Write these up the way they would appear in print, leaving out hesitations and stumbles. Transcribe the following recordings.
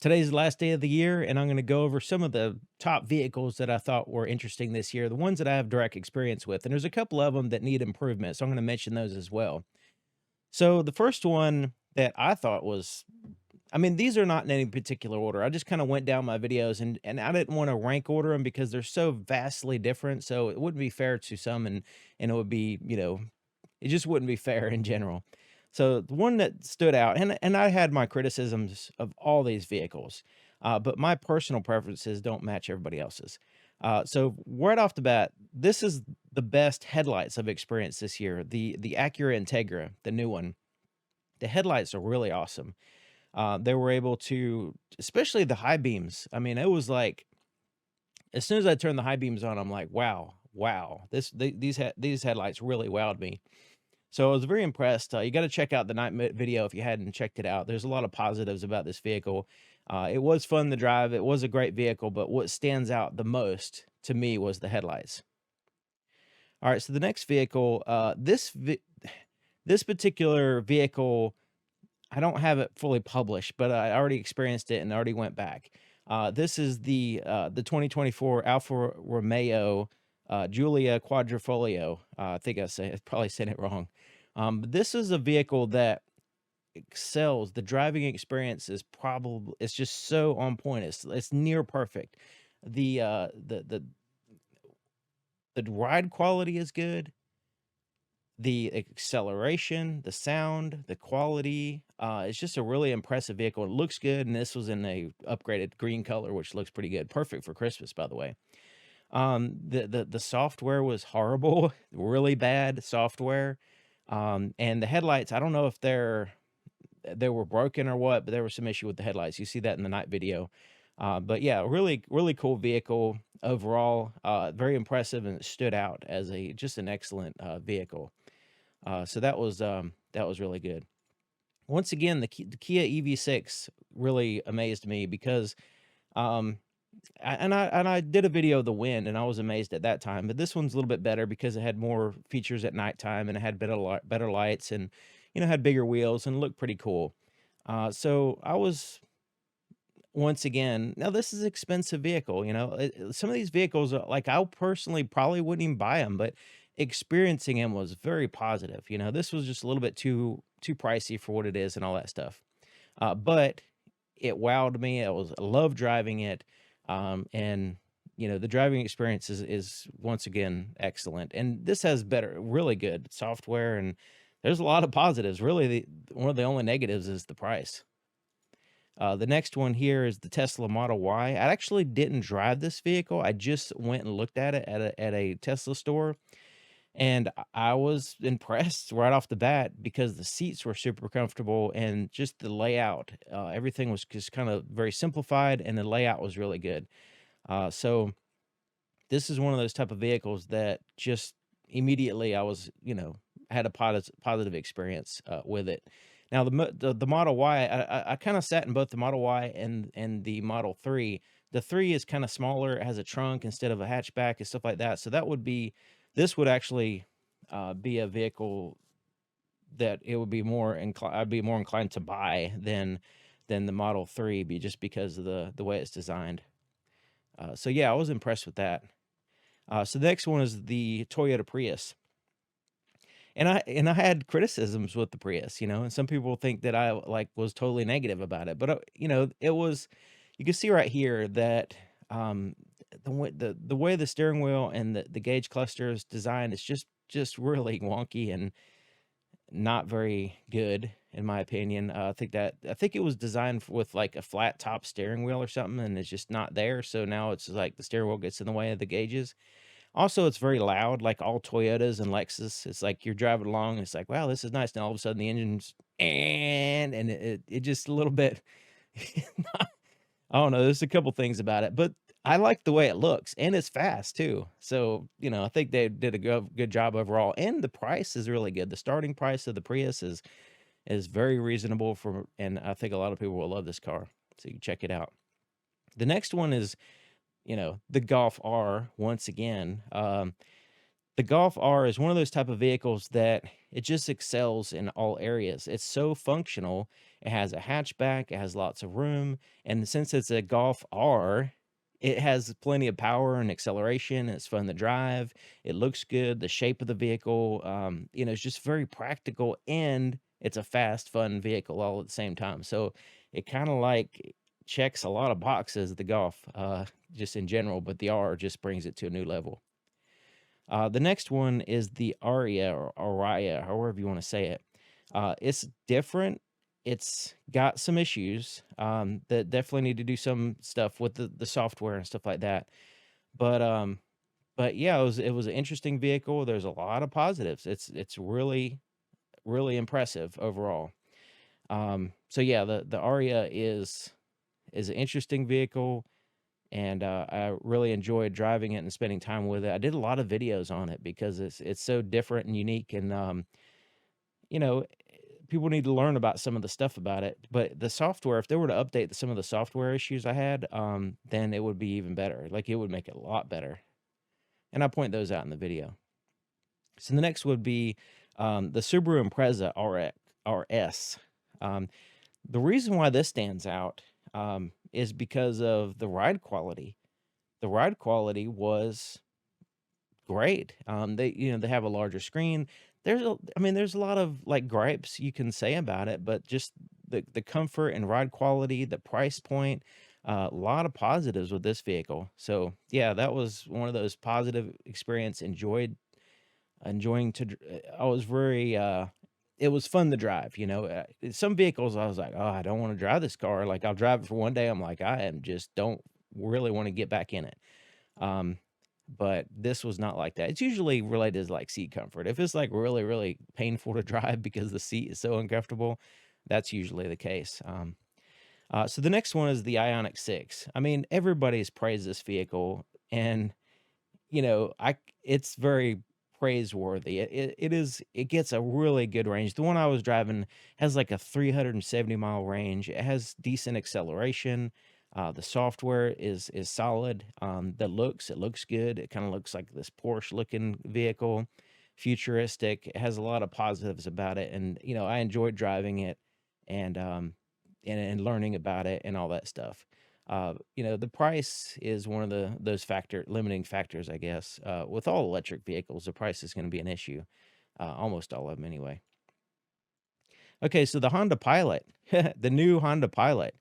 Today's the last day of the year, and I'm going to go over some of the top vehicles that I thought were interesting this year, the ones that I have direct experience with. And there's a couple of them that need improvement, so I'm going to mention those as well. So, the first one that I thought was, I mean, these are not in any particular order. I just kind of went down my videos and I didn't want to rank order them because they're so vastly different. So, it wouldn't be fair to some and it would be, it just wouldn't be fair in general. So the one that stood out, and I had my criticisms of all these vehicles, but my personal preferences don't match everybody else's. So right off the bat, this is the best headlights I've experienced this year. The Acura Integra, the new one. The headlights are really awesome. They were able to, especially the high beams. I mean, it was like as soon as I turned the high beams on, I'm like, wow, wow, these headlights really wowed me. So I was very impressed. You got to check out the video if you hadn't checked it out. There's a lot of positives about this vehicle. It was fun to drive. It was a great vehicle, but what stands out the most to me was the headlights. All right, so the next vehicle, this particular vehicle, I don't have it fully published, but I already experienced it and already went back. This is the 2024 Alfa Romeo Giulia Quadrifoglio. I think I probably said it wrong. But this is a vehicle that excels. The driving experience is probably it's just so on point. It's near perfect. The uh the the the ride quality is good. The acceleration, the sound, the quality, it's just a really impressive vehicle. It looks good, and this was in a upgraded green color, which looks pretty good. Perfect for Christmas, by the way. The software was horrible, really bad software. And the headlights, I don't know if they were broken or what, but there was some issue with the headlights. You see that in the night video. But yeah, really, really cool vehicle overall. Very impressive, and it stood out as just an excellent vehicle. So that was really good. Once again, the Kia EV6 really amazed me because um, I did a video of the wind, and I was amazed at that time. But this one's a little bit better because it had more features at nighttime, and it had better lights, and had bigger wheels and looked pretty cool. So I was once again, now this is an expensive vehicle, some of these vehicles are like I personally probably wouldn't even buy them, but experiencing them was very positive. This was just a little bit too pricey for what it is and all that stuff. But it wowed me. I love driving it. And the driving experience is once again excellent. And this has really good software, and there's a lot of positives. Really, one of the only negatives is the price. The next one here is the Tesla Model Y. I actually didn't drive this vehicle. I just went and looked at it at a Tesla store, and I was impressed right off the bat because the seats were super comfortable and just the layout. Everything was just kind of very simplified, and the layout was really good. So this is one of those type of vehicles that just immediately had a positive experience with it. Now the Model Y, I kind of sat in both the Model Y and the Model 3. The 3 is kind of smaller, it has a trunk instead of a hatchback and stuff like that. So this would actually be a vehicle that it would be I'd be more inclined to buy than the Model 3, just because of the way it's designed. So yeah, I was impressed with that. So the next one is the Toyota Prius. And I had criticisms with the Prius, and some people think that I was totally negative about it, but it was you can see right here that um the way the steering wheel and the gauge cluster is designed is just really wonky and not very good in my opinion. I think it was designed with like a flat top steering wheel or something, and it's just not there. So now it's like the steering wheel gets in the way of the gauges. Also, it's very loud, like all Toyotas and Lexus. It's like you're driving along, and it's like, wow, this is nice. And all of a sudden, the engine's and it just a little bit. I don't know. There's a couple things about it, but I like the way it looks, and it's fast too. So I think they did a good job overall, and the price is really good. The starting price of the Prius is very reasonable and I think a lot of people will love this car. So you check it out. The next one is the Golf R once again. The Golf R is one of those type of vehicles that it just excels in all areas. It's so functional. It has a hatchback, it has lots of room, and since it's a Golf R, it has plenty of power and acceleration. It's fun to drive. It looks good. The shape of the vehicle, it's just very practical, and it's a fast, fun vehicle all at the same time. So it kind of like checks a lot of boxes, the Golf, just in general, but the R just brings it to a new level. The next one is the Aria or Ariya, however you want to say it. It's different. It's got some issues that definitely need to do some stuff with the software and stuff like that. But yeah, it was an interesting vehicle. There's a lot of positives. It's really impressive overall. So yeah, the Aria is an interesting vehicle, and I really enjoyed driving it and spending time with it. I did a lot of videos on it because it's so different and unique, and you know, people need to learn about some of the stuff about it. But the software, if they were to update some of the software issues I had, then it would be even better. Like it would make it a lot better. And I point those out in the video. So the next would be the Subaru Impreza RS. Um, the reason why this stands out is because of the ride quality. The ride quality was great. They have a larger screen. There's a lot of like gripes you can say about it, but just the comfort and ride quality, the price point, a lot of positives with this vehicle. So yeah, that was one of those positive experience. Enjoying to. I was very. It was fun to drive. Some vehicles I was like, oh, I don't want to drive this car. Like I'll drive it for one day. I'm like, I am just don't really want to get back in it. Um, but this was not like that. It's usually related to like seat comfort. If it's like really, really painful to drive because the seat is so uncomfortable, that's usually the case. So the next one is the Ioniq 6. I mean, everybody's praised this vehicle, and it's very praiseworthy. It gets a really good range. The one I was driving has like a 370-mile range. It has decent acceleration. The software is solid. It looks good. It kind of looks like this Porsche looking vehicle, futuristic. It has a lot of positives about it, and I enjoyed driving it, and and learning about it and all that stuff. The price is one of those limiting factors, I guess. With all electric vehicles, the price is going to be an issue. Almost all of them, anyway. Okay, so the Honda Pilot, the new Honda Pilot,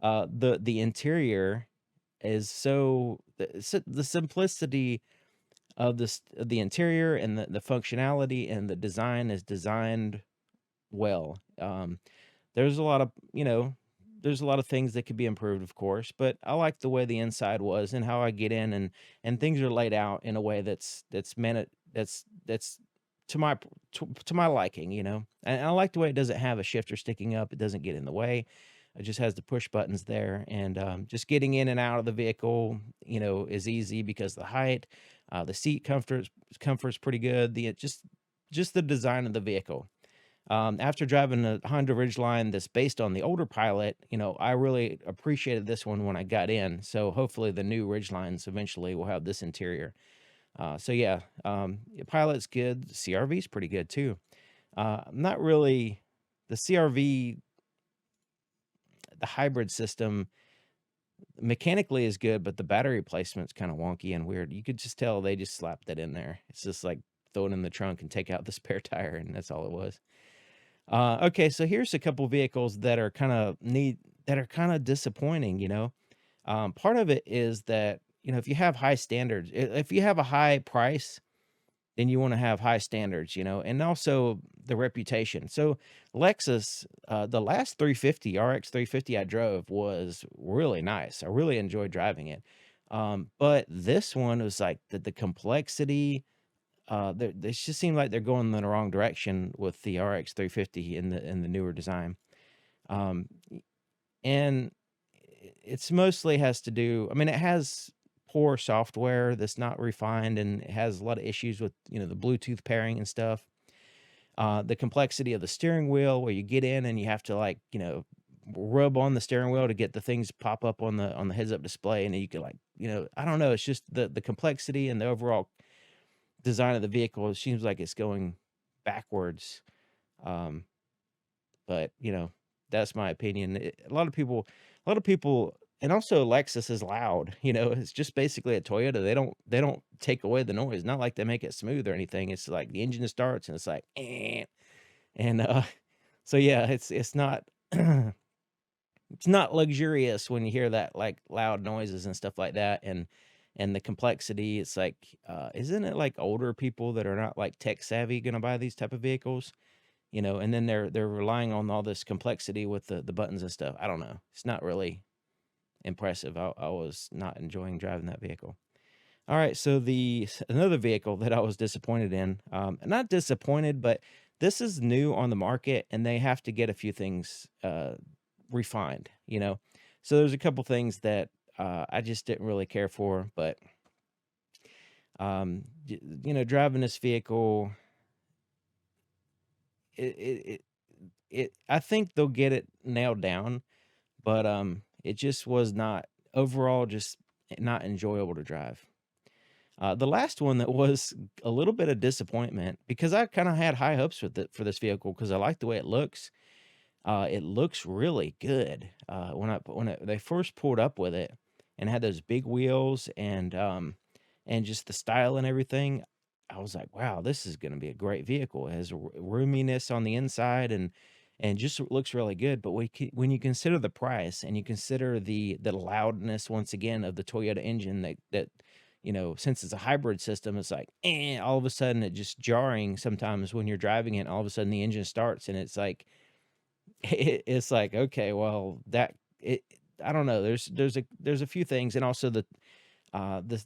the interior is the simplicity of the interior and the functionality and the design is designed well. There's a lot of there's a lot of things that could be improved, of course, but I like the way the inside was and how I get in, and things are laid out in a way that's meant it that's to my liking, And I like the way it doesn't have a shifter sticking up. It doesn't get in the way. It just has the push buttons there, and just getting in and out of the vehicle, is easy because of the height. The seat comfort's pretty good. Just the design of the vehicle. After driving a Honda Ridgeline that's based on the older Pilot, I really appreciated this one when I got in. So hopefully the new Ridgelines eventually will have this interior. So yeah, Pilot's good. CRV's pretty good too. Not really the CRV, the hybrid system mechanically is good, but the battery placement's kind of wonky and weird. You could just tell they just slapped that in there. It's just like throw it in the trunk and take out the spare tire, and that's all it was. Okay, so here's a couple vehicles that are kind of neat, that are kind of disappointing. Part of it is that if you have high standards, if you have a high price, then you want to have high standards, and also the reputation. So Lexus, the last 350 RX 350 I drove was really nice. I really enjoyed driving it. But this one was like the complexity. They just seem like they're going in the wrong direction with the RX 350 in the newer design. Um, and it's mostly has to do. I mean, it has poor software that's not refined, and it has a lot of issues with the Bluetooth pairing and stuff. The complexity of the steering wheel, where you get in and you have to rub on the steering wheel to get the things pop up on the heads up display, and then you can I don't know. It's just the complexity and the overall design of the vehicle, it seems like it's going backwards. Um, but that's my opinion. A lot of people, and also Lexus is loud. It's just basically a Toyota. They don't take away the noise. Not like they make it smooth or anything. It's like the engine starts and it's like, eh. And so yeah, it's not it's not luxurious when you hear that, like, loud noises and stuff like that, and the complexity. It's like, isn't it like older people that are not like tech savvy gonna buy these type of vehicles? And then they're relying on all this complexity with the buttons and stuff. I don't know. It's not really impressive. I was not enjoying driving that vehicle. All right, so another vehicle that I was disappointed in, not disappointed, but this is new on the market, and they have to get a few things refined. So there's a couple things that I just didn't really care for, but driving this vehicle, I think they'll get it nailed down, but it just was not overall just not enjoyable to drive. The last one that was a little bit of disappointment, because I kind of had high hopes for this vehicle because I like the way it looks. It looks really good. They first pulled up with it and had those big wheels and just the style and everything, I was like, wow, this is going to be a great vehicle. It has roominess on the inside and just looks really good. But when you consider the price and you consider the loudness once again of the Toyota engine, that since it's a hybrid system, it's like, all of a sudden it just jarring sometimes when you're driving it. All of a sudden the engine starts and it's like it's like, okay, well, I don't know. There's a few things, and also uh the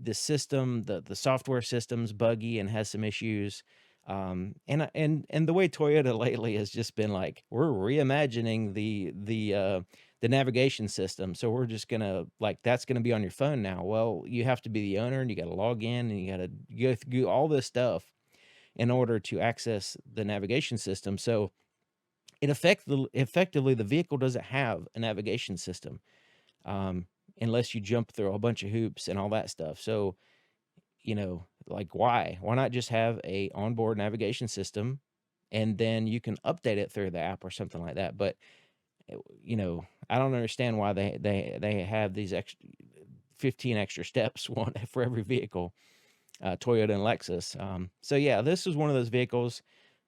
the system, the software system's buggy and has some issues. And the way Toyota lately has just been like, we're reimagining the navigation system. So we're just gonna, like, that's gonna be on your phone now. Well, you have to be the owner and you gotta log in and you gotta go through all this stuff in order to access the navigation system. So effectively the vehicle doesn't have a navigation system, um, unless you jump through a bunch of hoops and all that stuff. So like, why not just have a onboard navigation system, and then you can update it through the app or something like that. But I don't understand why they have these extra 15 extra steps, one for every vehicle, Toyota and Lexus. So yeah, this is one of those vehicles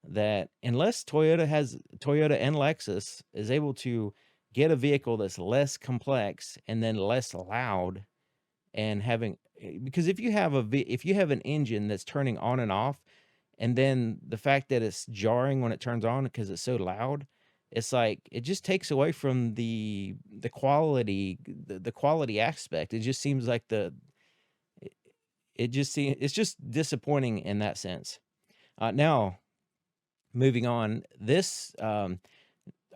that, unless Toyota and Lexus is able to get a vehicle that's less complex and then less loud, and because if you have if you have an engine that's turning on and off, and then the fact that it's jarring when it turns on because it's so loud, it's like it just takes away from the quality, the quality aspect. It just seems like it's just disappointing in that sense. Now, moving on,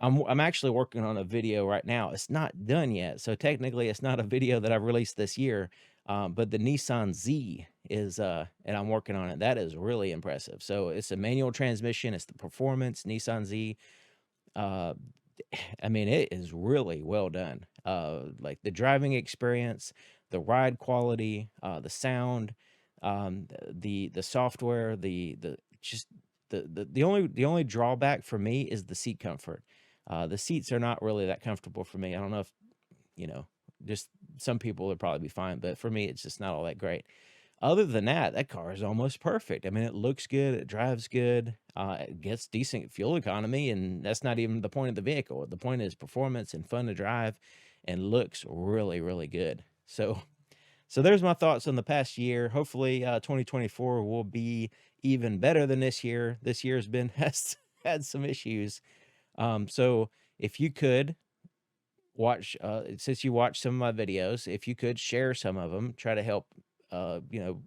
I'm actually working on a video right now. It's not done yet, so technically it's not a video that I've released this year. But the Nissan Z is, and I'm working on it. That is really impressive. So it's a manual transmission. It's the performance Nissan Z. Uh, I mean, it is really well done. Like the driving experience, the ride quality, the sound, the software, the just the only drawback for me is the seat comfort. The seats are not really that comfortable for me. I don't know if, you know, just some people would probably be fine, but for me, it's just not all that great. Other than that, that car is almost perfect. I mean, it looks good, it drives good, it gets decent fuel economy, and that's not even the point of the vehicle. The point is performance and fun to drive, and looks really, really good. So there's my thoughts on the past year. Hopefully, 2024 will be even better than this year. This year's been has had some issues. So if you could since you watch some of my videos, if you could share some of them, try to help, you know,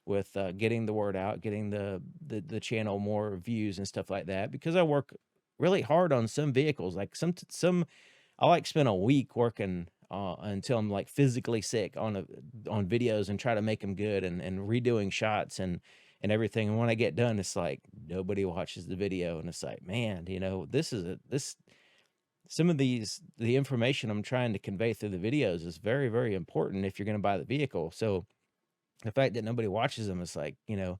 with getting the word out, getting the channel more views and stuff like that. Because I work really hard on some vehicles, like some I like spend a week working until I'm like physically sick on videos and try to make them good and redoing shots and everything. And when I get done, it's like nobody watches the video, and it's like, man, this some of the information I'm trying to convey through the videos is very, very important if you're going to buy the vehicle. So the fact that nobody watches them is like, you know,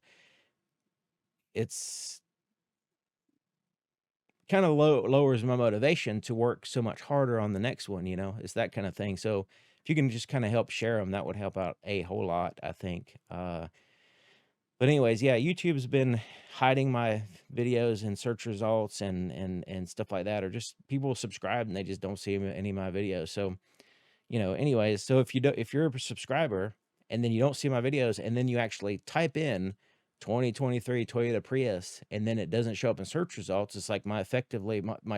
it's kind of lowers my motivation to work so much harder on the next one, you know? It's that kind of thing. So if you can just kind of help share them, that would help out a whole lot, I think. But anyways, yeah, YouTube's been hiding my videos in search results and stuff like that, or just people subscribe and they just don't see any of my videos. So, you know, anyways, so if you're a subscriber and then you don't see my videos and then you actually type in 2023 Toyota Prius and then it doesn't show up in search results, it's like my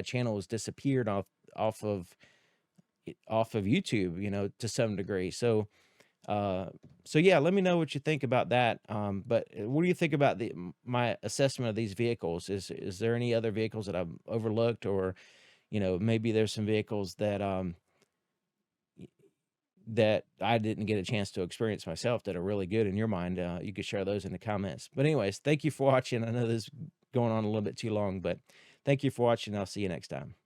channel has disappeared off of off of YouTube, you know, to some degree. Uh, so yeah, let me know what you think about that. But what do you think about my assessment of these vehicles? Is there any other vehicles that I've overlooked, or you know, maybe there's some vehicles that that I didn't get a chance to experience myself that are really good in your mind? You could share those in the comments. But anyways, thank you for watching. I know this is going on a little bit too long, but thank you for watching. I'll see you next time.